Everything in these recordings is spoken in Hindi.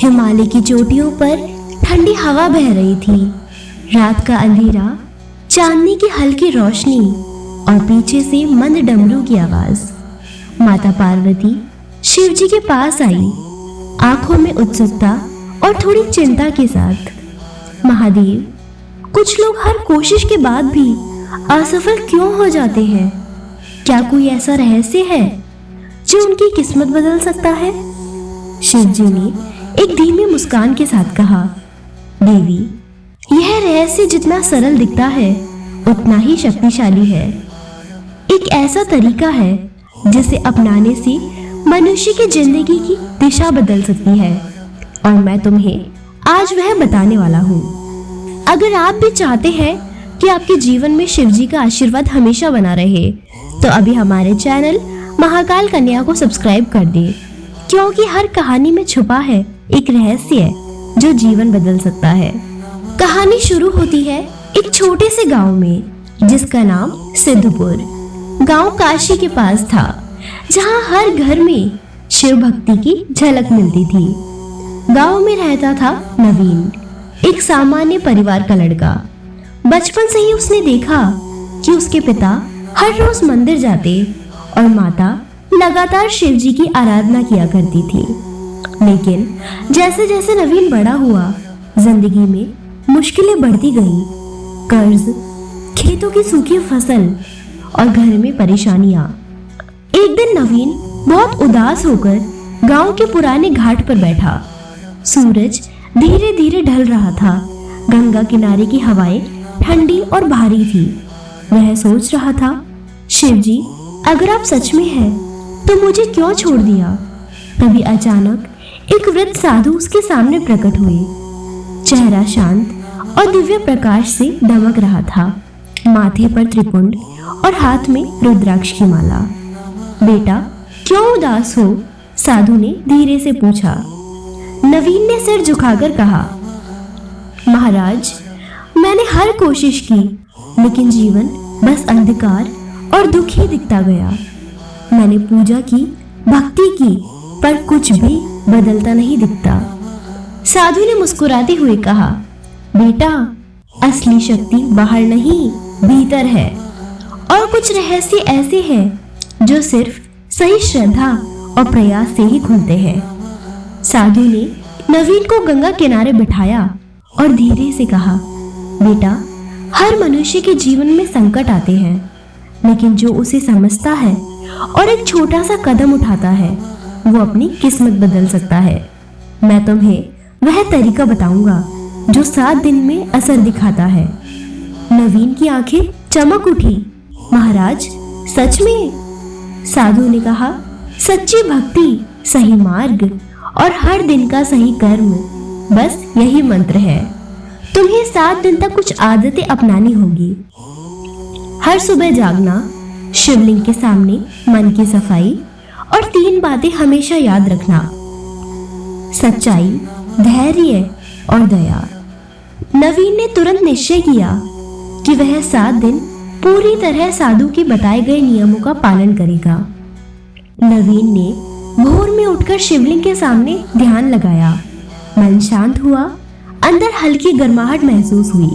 हिमालय की चोटियों पर ठंडी हवा बह रही थी। रात का अंधेरा, चांदनी की हल्की रोशनी और पीछे से मंद डमरू की आवाज। माता पार्वती शिव जी के पास आई, आंखों में उत्सुकता और थोड़ी चिंता के साथ। महादेव, कुछ लोग हर कोशिश के बाद भी असफल क्यों हो जाते हैं? क्या कोई ऐसा रहस्य है जो उनकी किस्मत बदल सकता है? शिव जी ने एक धीमी मुस्कान के साथ कहा, देवी, यह रहस्य जितना सरल दिखता है उतना ही शक्तिशाली है। एक ऐसा तरीका है जिसे अपनाने से मनुष्य की जिंदगी की दिशा बदल सकती है, और मैं तुम्हें आज वह बताने वाला हूँ। अगर आप भी चाहते हैं कि आपके जीवन में शिव जी का आशीर्वाद हमेशा बना रहे, तो अभी हमारे चैनल महाकाल कन्या को सब्सक्राइब कर दें, क्योंकि हर कहानी में छुपा है एक रहस्य जो जीवन बदल सकता है। कहानी शुरू होती है एक छोटे से गांव में, जिसका नाम सिद्धपुर। गांव काशी के पास था, जहां हर घर में शिव भक्ति की झलक मिलती थी। गांव में रहता था नवीन, एक सामान्य परिवार का लड़का। बचपन से ही उसने देखा कि उसके पिता हर रोज मंदिर जाते और माता लगातार शिव जी की आराधना किया करती थी। लेकिन जैसे जैसे नवीन बड़ा हुआ, जिंदगी में मुश्किलें बढ़ती गईं। कर्ज, खेतों की सूखी फसल और घर में परेशानियां। एक दिन नवीन बहुत उदास होकर गांव के पुराने घाट पर बैठा। सूरज धीरे धीरे ढल रहा था। गंगा किनारे की हवाएं ठंडी और भारी थी। वह सोच रहा था, शिव जी, अगर आप सच में हैं तो मुझे क्यों छोड़ दिया? तभी अचानक एक वृद्ध साधु उसके सामने प्रकट हुए। चेहरा शांत और दिव्य प्रकाश से दमक रहा था। माथे पर त्रिपुंड और हाथ में रुद्राक्ष की माला। बेटा, क्यों उदास हो? साधु ने धीरे से पूछा। नवीन ने सिर झुकाकर कहा, महाराज, मैंने हर कोशिश की, लेकिन जीवन बस अंधकार और दुख ही दिखता गया। मैंने पूजा की, भक्ति की, पर कुछ भी बदलता नहीं दिखता। साधु ने मुस्कुराते हुए कहा, बेटा, असली शक्ति बाहर नहीं, भीतर है। और कुछ रहस्य ऐसे हैं जो सिर्फ सही श्रद्धा और प्रयास से ही खुलते हैं। साधु ने नवीन को गंगा किनारे बिठाया और धीरे से कहा, बेटा, हर मनुष्य के जीवन में संकट आते हैं, लेकिन जो उसे समझता है और एक छोटा सा कदम उठाता है, वो अपनी किस्मत बदल सकता है। मैं तुम्हें वह तरीका बताऊंगा जो 7 दिन में असर दिखाता है। नवीन की आंखें चमक उठी। महाराज, सच में? साधु ने कहा, सच्ची भक्ति, सही मार्ग और हर दिन का सही कर्म, बस यही मंत्र है। तुम्हें 7 दिन तक कुछ आदतें अपनानी होगी। हर सुबह जागना, शिवलिंग के सामने मन की सफाई और 3 बातें हमेशा याद रखना, सच्चाई, धैर्य और दया। नवीन ने तुरंत निश्चय किया कि वह 7 दिन पूरी तरह साधु के बताए गए नियमों का पालन करेगा। नवीन ने भोर में उठकर शिवलिंग के सामने ध्यान लगाया। मन शांत हुआ, अंदर हल्की गर्माहट महसूस हुई।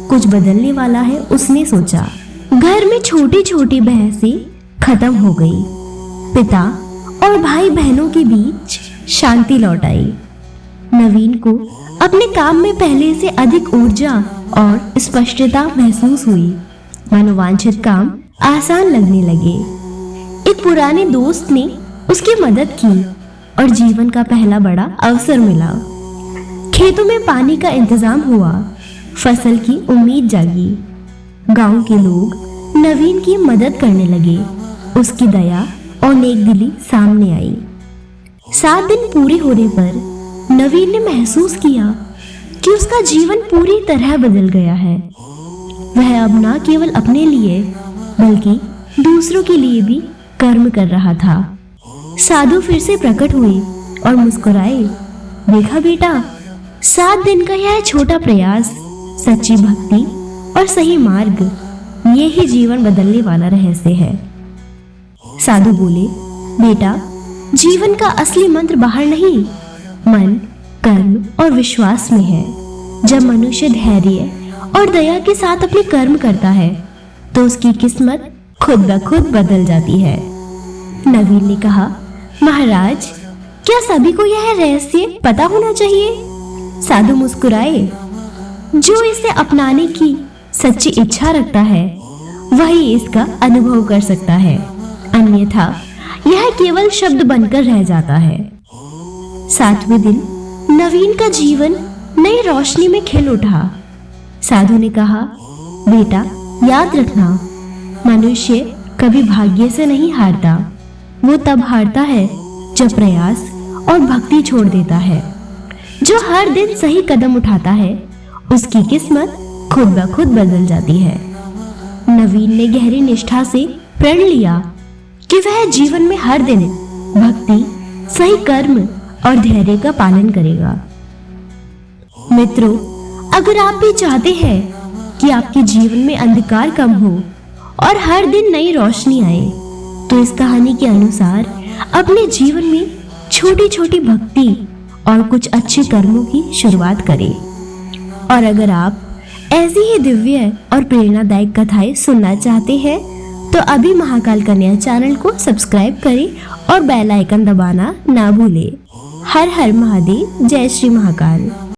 कुछ बदलने वाला है, उसने सोचा। घर में छोटी छोटी बहसें खत्म हो गई। पिता और भाई बहनों के बीच शांति लौट आई। नवीन को अपने काम में पहले से अधिक ऊर्जा और स्पष्टता महसूस हुई। मनोवांछित काम आसान लगने लगे। एक पुराने दोस्त ने उसकी मदद की और जीवन का पहला बड़ा अवसर मिला। खेतों में पानी का इंतजाम हुआ, फसल की उम्मीद जागी। गांव के लोग नवीन की मदद करने लगे। उसकी दया और नेकदिली सामने आई। 7 दिन पूरे होने पर नवीन ने महसूस किया कि उसका जीवन पूरी तरह बदल गया है। वह अब न केवल अपने लिए बल्कि दूसरों के लिए भी कर्म कर रहा था। साधु फिर से प्रकट हुए और मुस्कुराए। देखा बेटा, 7 दिन का यह छोटा प्रयास, सच्ची भक्ति और सही मार्ग, ये ही जीवन बदलने वाला रहस्य है। साधु बोले, बेटा, जीवन का असली मंत्र बाहर नहीं, मन, कर्म और विश्वास में है। जब मनुष्य धैर्य और दया के साथ अपने कर्म करता है तो उसकी किस्मत खुद ब खुद बदल जाती है। नवीन ने कहा, महाराज, क्या सभी को यह रहस्य पता होना चाहिए? साधु मुस्कुराए। जो इसे अपनाने की सच्ची इच्छा रखता है वही इसका अनुभव कर सकता है, अन्यथा यह केवल शब्द बनकर रह जाता है। 7वें दिन नवीन का जीवन नई रोशनी में खिल उठा। साधु ने कहा, बेटा, याद रखना, मनुष्य कभी भाग्य से नहीं हारता। वो तब हारता है जब प्रयास और भक्ति छोड़ देता है। जो हर दिन सही कदम उठाता है उसकी किस्मत खुद ब खुद बदल जाती है। नवीन ने गहरी निष्ठा से प्रण लिया कि वह जीवन में हर दिन भक्ति, सही कर्म और धैर्य का पालन करेगा। मित्रों, अगर आप भी चाहते हैं कि आपके जीवन में अंधकार कम हो और हर दिन नई रोशनी आए, तो इस कहानी के अनुसार अपने जीवन में छोटी छोटी भक्ति और कुछ अच्छे कर्मों की शुरुआत करें। और अगर आप ऐसी ही दिव्य और प्रेरणादायक कथाएं सुनना चाहते हैं तो अभी महाकाल कन्या चैनल को सब्सक्राइब करें और बेल आइकन दबाना ना भूलें। हर हर महादेव। जय श्री महाकाल।